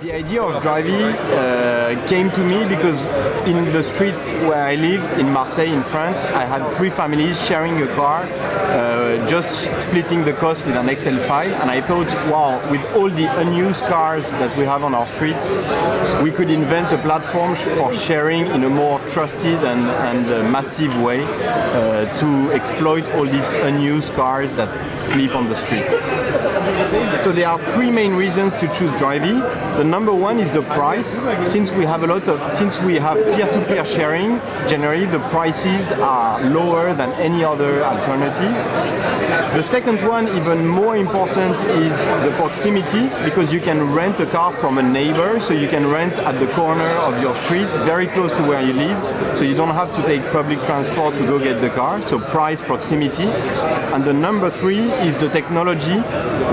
The idea of Drivy came to me because in the streets where I lived in Marseille, in France, I had 3 families sharing a car, just splitting the cost with an Excel file, and I thought, wow, with all the unused cars that we have on our streets, we could invent a platform for sharing in a more trusted and massive way to exploit all these unused cars that sleep on the street. So there are 3 main reasons to choose Drivy. The number one is the price. Since we have peer-to-peer sharing, generally the prices are lower than any other alternative. The second one, even more important, is the proximity, because you can rent a car from a neighbor, so you can rent at the corner of your street, very close to where you live, so you don't have to take public transport to go get the car, so price, proximity. And the number 3 is the technology,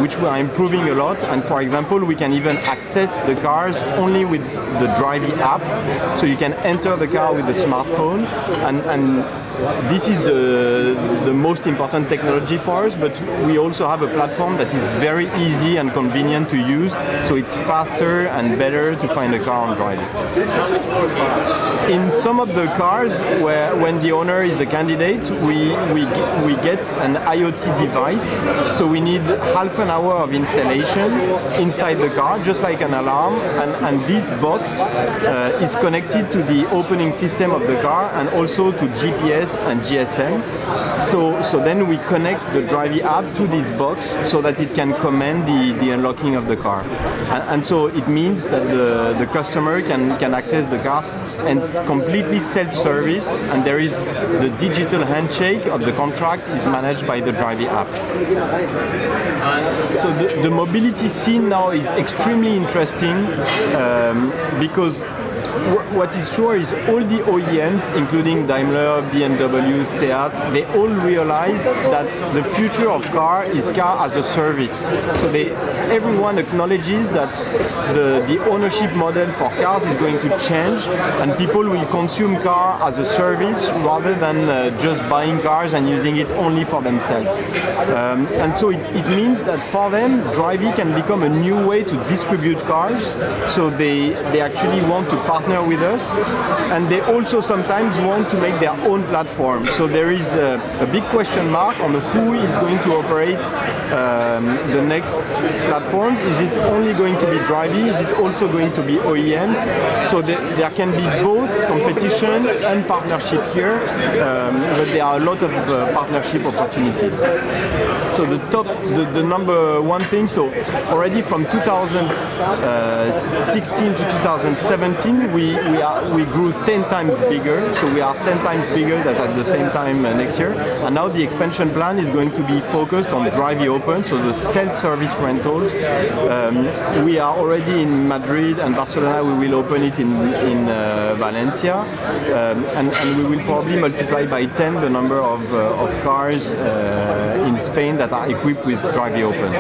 which we are improving a lot, and for example, we can even access the cars only with the Drivy app, so you can enter the car with a smartphone, and this is the most important technology for us, but we also have a platform that is very easy and convenient to use, so it's faster and better to find a car on Drivy. In some of the cars, when the owner is a candidate, we get an IoT device, so we need half an hour of installation inside the car, just like an alarm, and this box is connected to the opening system of the car and also to GPS and GSM. So then we connect the Drivy app to this box so that it can command the unlocking of the car. And so it means that the customer can access the cars and completely self-service, and there is the digital handshake of the contract is managed by the Drivy app. So the mobility scene now is extremely interesting because what is sure is all the OEMs, including Daimler, BMW, Seat, they all realize that the future of car is car as a service. So everyone acknowledges that the ownership model for cars is going to change, and people will consume car as a service rather than just buying cars and using it only for themselves. And so it means that for them, Drivy can become a new way to distribute cars. So they actually want to partner with us, and they also sometimes want to make their own platform. So there is a big question mark on who is going to operate the next platform. Is it only going to be Drivy? Is it also going to be OEMs? So there can be both competition and partnership here, but there are a lot of partnership opportunities. So the number one thing, so already from 2016 to 2017, we grew 10 times bigger, so we are 10 times bigger than at the same time next year. And now the expansion plan is going to be focused on Drivy Open, so the self-service rentals. We are already in Madrid and Barcelona. We will open it in Valencia, and we will probably multiply by 10 the number of cars in Spain that are equipped with Drivy Open.